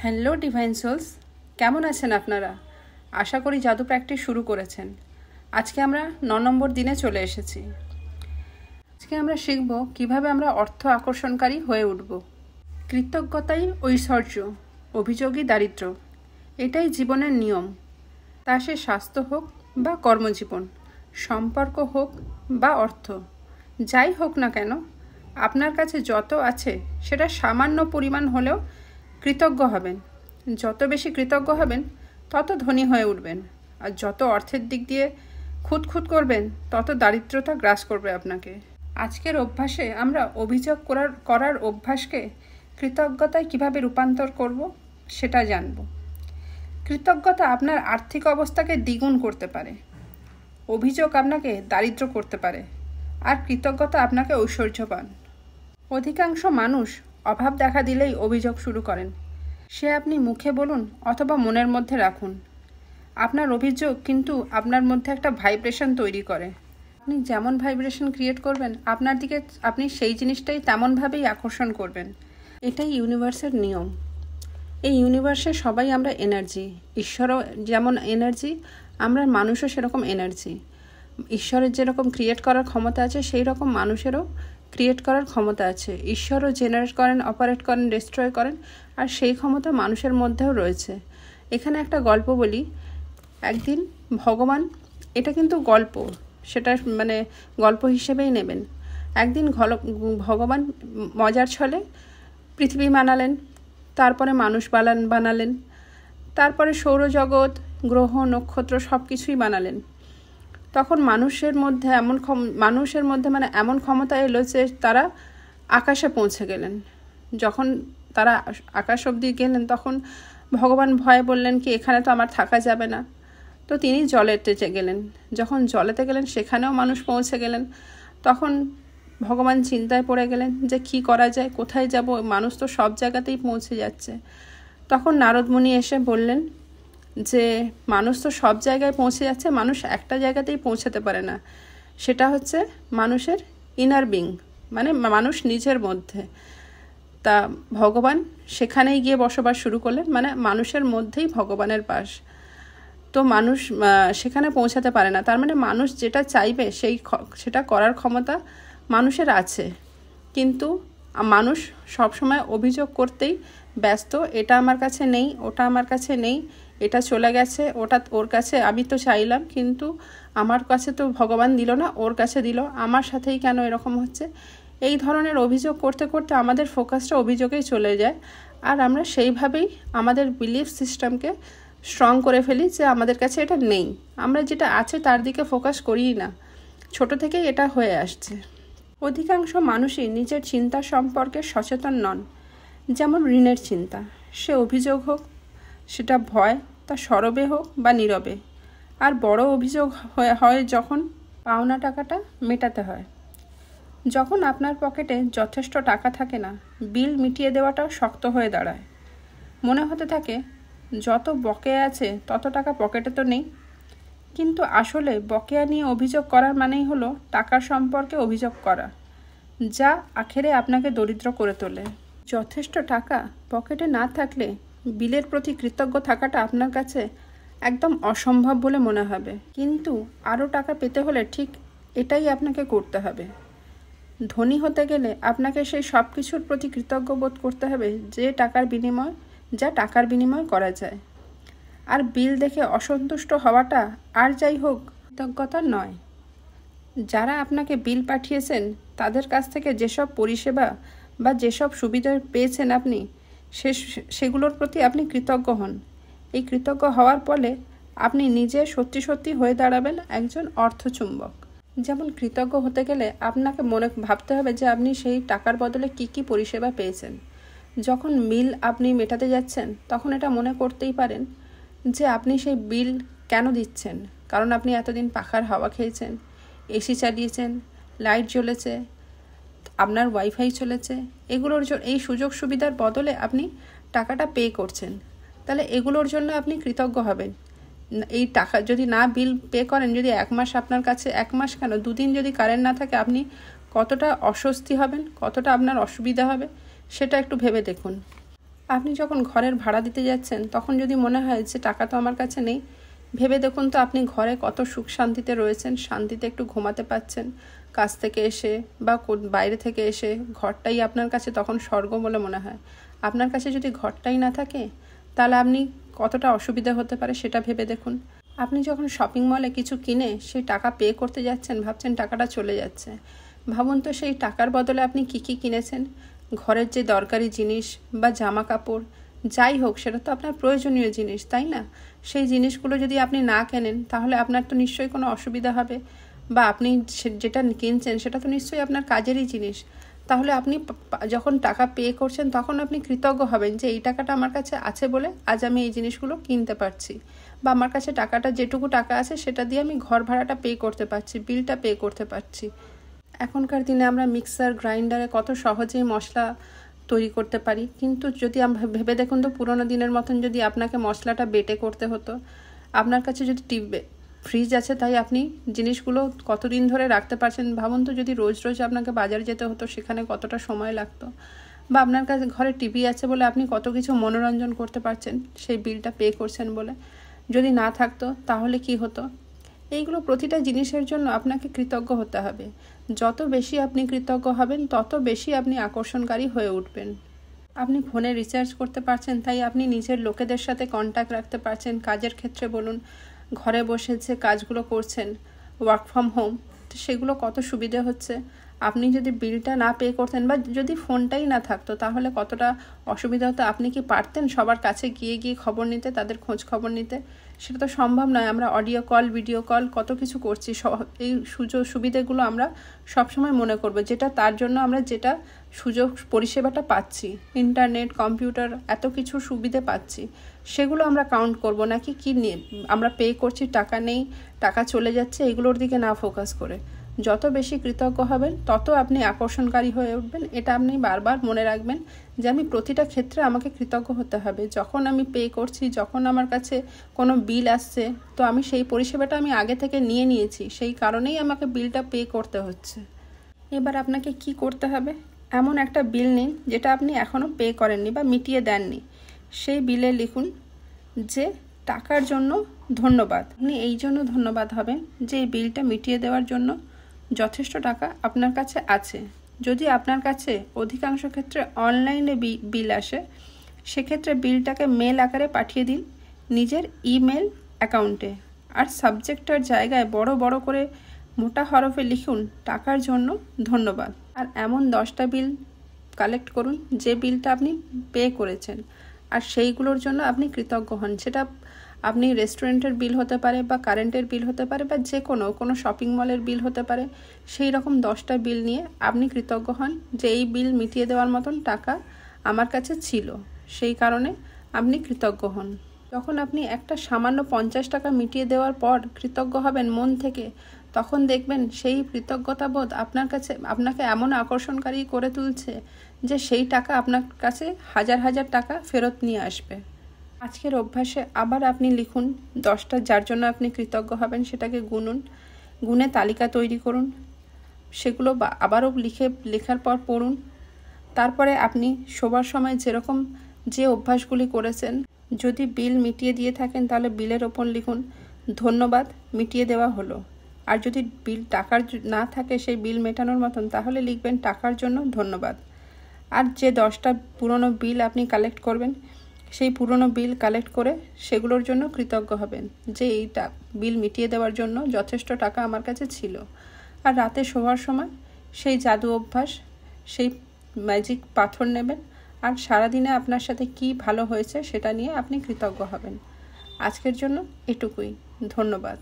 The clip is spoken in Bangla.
হ্যালো ডিভাইন সোলস, কেমন আছেন আপনারা? আশা করি জাদু প্র্যাকটিস শুরু করেছেন। আজকে আমরা 9 নম্বর দিনে চলে এসেছি। আজকে আমরা শিখব কিভাবে আমরা অর্থ আকর্ষণকারী হয়ে উঠব। কৃতজ্ঞতাই ঐশ্বর্য, অভিযোগই দারিদ্র্য। এটাই জীবনের নিয়ম। তা সে স্বাস্থ্য হোক বা কর্মজীবন, সম্পর্ক হোক বা অর্থ, যাই হোক না কেন, আপনার কাছে যত আছে সেটা সামান্য পরিমাণ হলেও কৃতজ্ঞ হবেন। যত বেশি কৃতজ্ঞ হবেন তত ধনী হয়ে উঠবেন, আর যত অর্থের দিক দিয়ে খুঁতখুত করবেন তত দারিদ্রতা গ্রাস করবে আপনাকে। আজকের অভ্যাসে আমরা অভিযোগ করার অভ্যাসকে কৃতজ্ঞতায় কিভাবে রূপান্তর করব সেটা জানব। কৃতজ্ঞতা আপনার আর্থিক অবস্থাকে দ্বিগুণ করতে পারে, অভিযোগ আপনাকে দারিদ্র করতে পারে, আর কৃতজ্ঞতা আপনাকে ঐশ্বর্যবান। অধিকাংশ মানুষ অভাব দেখা দিলেই অভিযোগ শুরু করেন। সে আপনি মুখে বলুন অথবা মনের মধ্যে রাখুন, আপনার অভিযোগ কিন্তু আপনার মধ্যে একটা ভাইব্রেশন তৈরি করে। আপনি যেমন ভাইব্রেশন ক্রিয়েট করবেন আপনার দিকে আপনি সেই জিনিসটাই তেমনভাবেই আকর্ষণ করবেন। এটাই ইউনিভার্সের নিয়ম। এই ইউনিভার্সে সবাই আমরা এনার্জি। ঈশ্বরও যেমন এনার্জি, আমরা মানুষও সেরকম এনার্জি। ঈশ্বরের যেরকম ক্রিয়েট করার ক্ষমতা আছে সেই রকম মানুষেরও ক্রিয়েট করার ক্ষমতা আছে। ঈশ্বরও জেনারেট করেন, অপারেট করেন, ডিস্ট্রয় করেন, আর সেই ক্ষমতা মানুষের মধ্যেও রয়েছে। এখানে একটা গল্প বলি। একদিন ভগবান, এটা কিন্তু গল্প, সেটা মানে গল্প হিসেবেই নেবেন। একদিন ভগবান মজার ছলে পৃথিবী বানালেন, তারপরে মানুষ বানালেন, তারপরে সৌরজগৎ, গ্রহ, নক্ষত্র সব কিছুই বানালেন। তখন মানুষের মধ্যে এমন ক্ষমতা এলো যে তারা আকাশে পৌঁছে গেলেন। যখন তারা আকাশ অবধি গেলেন তখন ভগবান ভয়ে বললেন কি এখানে তো আমার থাকা যাবে না। তো তিনি জলেতে গেলেন। যখন জলেতে গেলেন সেখানেও মানুষ পৌঁছে গেলেন। তখন ভগবান চিন্তায় পড়ে গেলেন যে কি করা যায়, কোথায় যাব, মানুষ তো সব জায়গাতেই পৌঁছে যাচ্ছে। তখন নারদ মুনি এসে বললেন যে মানুষ তো সব জায়গায় পৌঁছে যাচ্ছে, মানুষ একটা জায়গাতেই পৌঁছাতে পারে না। সেটা হচ্ছে মানুষের ইনার বিং, মানে মানুষ নিজের মধ্যে। তা ভগবান সেখানেই গিয়ে বসবাস শুরু করলেন, মানে মানুষের মধ্যেই ভগবানের বাস। তো মানুষ সেখানে পৌঁছাতে পারে না, তার মানে মানুষ যেটা চাইবে সেটা করার ক্ষমতা মানুষের আছে। কিন্তু মানুষ সবসময় অভিযোগ করতেই ব্যস্ত, এটা আমার কাছে নেই, ওটা আমার কাছে নেই, এটা চলে গেছে, ওটা ওর কাছে, আমি তো চাইলাম কিন্তু আমার কাছে তো ভগবান দিল না, ওর কাছে দিল, আমার সাথেই কেন এরকম হচ্ছে। এই ধরনের অভিযোগ করতে করতে আমাদের ফোকাসটা অভিযোগেই চলে যায়, আর আমরা সেইভাবেই আমাদের বিলিফ সিস্টেমকে স্ট্রং করে ফেলি যে আমাদের কাছে এটা নেই। আমরা যেটা আছে তার দিকে ফোকাস করিই না, ছোট থেকেই এটা হয়ে আসছে। অধিকাংশ মানুষই নিজের চিন্তা সম্পর্কে সচেতন নন। যেমন ঋণের চিন্তা, সে অভিযোগ হোক, সেটা ভয়, তা সরবে হোক বা নীরবে। আর বড় অভিযোগ হয় যখন পাওনা টাকাটা মেটাতে হয়। যখন আপনার পকেটে যথেষ্ট টাকা থাকে না, বিল মিটিয়ে দেওয়াটাও শক্ত হয়ে দাঁড়ায়। মনে হতে থাকে যত বকেয়া আছে তত টাকা পকেটে তো নেই। কিন্তু আসলে বকেয়া নিয়ে অভিযোগ করার মানেই হলো টাকার সম্পর্কে অভিযোগ করা, যা আখেরে আপনাকে দরিদ্র করে তোলে। যথেষ্ট টাকা পকেটে না থাকলে বিলের প্রতি কৃতজ্ঞ থাকাটা আপনার কাছে একদম অসম্ভব বলে মনে হবে। কিন্তু আরও টাকা পেতে হলে ঠিক এটাই আপনাকে করতে হবে। ধনী হতে গেলে আপনাকে সেই সব কিছুর প্রতি কৃতজ্ঞ বোধ করতে হবে যা টাকার বিনিময় করা যায়। আর বিল দেখে অসন্তুষ্ট হওয়াটা আর যাই হোক কৃতজ্ঞতা নয়। যারা আপনাকে বিল পাঠিয়েছেন তাদের কাছ থেকে যেসব পরিষেবা বা যেসব সুবিধা পেয়েছেন আপনি, সেগুলোর প্রতি আপনি কৃতজ্ঞ হন। এই কৃতজ্ঞ হওয়ার ফলে আপনি নিজে সত্যি সত্যি হয়ে দাঁড়াবেন একজন অর্থচুম্বক। যেমন কৃতজ্ঞ হতে গেলে আপনাকে ভাবতে হবে যে আপনি সেই টাকার বদলে কি কি পরিষেবা পেয়েছেন। যখন বিল আপনি মেটাতে যাচ্ছেন তখন এটা মনে করতেই পারেন যে আপনি সেই বিল কেন দিচ্ছেন, কারণ আপনি এতদিন পাখার হাওয়া খেয়েছেন, এসি চালিয়েছেন, লাইট জ্বলেছে, আপনার ওয়াইফাই চলেছে, এই সুযোগ সুবিধার বদলে আপনি টাকাটা পে করছেন। তাহলে এগুলোর জন্য আপনি কৃতজ্ঞ হবেন। এই টাকা যদি না বিল পে করেন, যদি এক মাস আপনার কাছে, এক মাস কেন 2 দিন যদি কারেন্ট না থাকে, আপনি কতটা অস্বস্তি হবেন, কতটা আপনার অসুবিধা হবে সেটা একটু ভেবে দেখুন। আপনি যখন ঘরের ভাড়া দিতে যাচ্ছেন তখন যদি মনে হয় যে টাকা তো আমার কাছে নেই, ভেবে দেখুন তো আপনি ঘরে কত সুখ শান্তিতে রয়েছেন, শান্তিতে একটু ঘুমাতে পাচ্ছেন, কাজ থেকে এসে বা বাইরে থেকে এসে ঘরটাই আপনার কাছে তখন স্বর্গ বলে মনে হয়। আপনার কাছে যদি ঘরটাই না থাকে তাহলে আপনি কতটা অসুবিধা হতে পারে সেটা ভেবে দেখুন। আপনি যখন শপিং মলে কিছু কিনে সেই টাকা পে করতে যাচ্ছেন, ভাবছেন টাকাটা চলে যাচ্ছে, ভাবুন তো সেই টাকার বদলে আপনি কী কী কিনেছেন। ঘরের যে দরকারি জিনিস বা জামা কাপড় যাই হোক, সেটা তো আপনার প্রয়োজনীয় জিনিস, তাই না? সেই জিনিসগুলো যদি আপনি না কেনেন তাহলে আপনার তো নিশ্চয়ই কোনো অসুবিধা হবে, বা আপনি যেটা কিনছেন সেটা তো নিশ্চয়ই আপনার কাজেরই জিনিস। তাহলে আপনি যখন টাকা পে করছেন তখন আপনি কৃতজ্ঞ হবেন যে এই টাকাটা আমার কাছে আছে বলে আজ আমি এই জিনিসগুলো কিনতে পারছি, বা আমার কাছে টাকাটা যেটুকু টাকা আছে সেটা দিয়ে আমি ঘর ভাড়াটা পে করতে পারছি, বিলটা পে করতে পারছি। এখনকার দিনে আমরা মিক্সার গ্রাইন্ডারে কত সহজেই মশলা তৈরি করতে পারি, কিন্তু যদি ভেবে দেখুন তো পুরোনো দিনের মতন যদি আপনাকে মশলাটা বেটে করতে হতো, আপনার কাছে যদি ফ্রিজ আছে তাই আপনি জিনিসগুলো কতদিন ধরে রাখতে পারছেন, ভাবুন তো যদি রোজ রোজ আপনাকে বাজার যেতে হতো সেখানে কতটা সময় লাগতো। বা আপনার কাছে ঘরে টিভি আছে বলে আপনি কত কিছু মনোরঞ্জন করতে পারছেন সেই বিলটা পে করছেন বলে। যদি না থাকতো তাহলে কি হতো? এইগুলো প্রতিটা জিনিসের জন্য আপনাকে কৃতজ্ঞ হতে হবে। যত বেশি আপনি কৃতজ্ঞ হবেন তত বেশি আপনি আকর্ষণকারী হয়ে উঠবেন। আপনি ফোনে রিচার্জ করতে পারছেন তাই আপনি নিজের লোকেদের সাথে কন্ট্যাক্ট রাখতে পারছেন, কাজের ক্ষেত্রে বলুন, ঘরে বসে যে কাজগুলো করছেন ওয়ার্ক ফ্রম হোম, তো সেগুলো কত সুবিধে হচ্ছে। আপনি যদি বিলটা না পে করতেন বা যদি ফোনটাই না থাকতো তাহলে কতটা অসুবিধা হতো। আপনি কি পারতেন সবার কাছে গিয়ে গিয়ে খবর নিতে, তাদের খোঁজ খবর নিতে? সেটা তো সম্ভব নয়। আমরা অডিও কল, ভিডিও কল কত কিছু করছি, এই সুবিধেগুলো আমরা সবসময় মনে করব, যেটা তার জন্য আমরা যেটা সুযোগ পরিষেবাটা পাচ্ছি, ইন্টারনেট, কম্পিউটার, এত কিছু সুবিধে পাচ্ছি, সেগুলো আমরা কাউন্ট করব নাকি কি নিয়ে আমরা পে করছি, টাকা নেই, টাকা চলে যাচ্ছে, এগুলোর দিকে না ফোকাস করে। যত বেশি কৃতজ্ঞ হবেন তত আপনি আকর্ষণকারী হয়ে উঠবেন। এটা আপনি বারবার মনে রাখবেন যে আমি প্রতিটা ক্ষেত্রে আমাকে কৃতজ্ঞ হতে হবে। যখন আমি পে করছি, যখন আমার কাছে কোনো বিল আসছে, তো আমি সেই পরিষেবাটা আমি আগে থেকে নিয়ে নিয়েছি, সেই কারণেই আমাকে বিলটা পে করতে হচ্ছে। এবার আপনাকে কি করতে হবে? এমন একটা বিল নিন যেটা আপনি এখনও পে করেননি বা মিটিয়ে দেননি। সেই বিলে লিখুন যে টাকার জন্য ধন্যবাদ। আপনি এই জন্য ধন্যবাদ হবেন যে এই বিলটা মিটিয়ে দেওয়ার জন্য যথেষ্ট টাকা আপনার কাছে আছে। যদি আপনার কাছে অধিকাংশ ক্ষেত্রে অনলাইনে বিল আসে, সেক্ষেত্রে বিলটাকে মেল আকারে পাঠিয়ে দিন নিজের ইমেল অ্যাকাউন্টে, আর সাবজেক্টের জায়গায় বড় বড় করে মোটা হরফে লিখুন টাকার জন্য ধন্যবাদ। আর এমন 10টা বিল কালেক্ট করুন যে বিলটা আপনি পে করেছেন আর সেইগুলোর জন্য আপনি কৃতজ্ঞ হন। সেটা আপনি রেস্টুরেন্টের বিল হতে পারে, বা কারেন্টের বিল হতে পারে, বা যে কোনো শপিং মলের বিল হতে পারে। সেই রকম 10টা বিল নিয়ে আপনি কৃতজ্ঞ হন যে এই বিল মিটিয়ে দেওয়ার মতন টাকা আমার কাছে ছিল, সেই কারণে আপনি কৃতজ্ঞ হন। যখন আপনি একটা সামান্য 50 টাকা মিটিয়ে দেওয়ার পর কৃতজ্ঞ হবেন মন থেকে, তখন দেখবেন সেই কৃতজ্ঞতা বোধ আপনাকে এমন আকর্ষণকারী করে তুলছে যে সেই টাকা আপনার কাছে হাজার হাজার টাকা ফেরত নিয়ে আসবে। আজকের অভ্যাসে আবার আপনি লিখুন 10টা যার জন্য আপনি কৃতজ্ঞ হবেন, সেটাকে গুনে তালিকা তৈরি করুন, সেগুলো আবারও লেখার পর পড়ুন। তারপরে আপনি শোবার সময় যেরকম যে অভ্যাসগুলি করেছেন, যদি বিল মিটিয়ে দিয়ে থাকেন তাহলে বিলের ওপর লিখুন ধন্যবাদ, মিটিয়ে দেওয়া হলো। আর যদি বিল টাকার না থাকে সেই বিল মেটানোর মতন, তাহলে লিখবেন টাকার জন্য ধন্যবাদ। আর যে 10টা পুরনো বিল আপনি কালেক্ট করবেন, সেই পুরনো বিল কালেক্ট করে সেগুলোর জন্য কৃতজ্ঞ হবেন যে এইটা বিল মিটিয়ে দেওয়ার জন্য যথেষ্ট টাকা আমার কাছে ছিল। আর রাতে শোয়ার সময় সেই জাদু অভ্যাস, সেই ম্যাজিক পাথর নেবেন, আর সারাদিনে আপনার সাথে কি ভালো হয়েছে সেটা নিয়ে আপনি কৃতজ্ঞ হবেন। আজকের জন্য এটুকুই। ধন্যবাদ।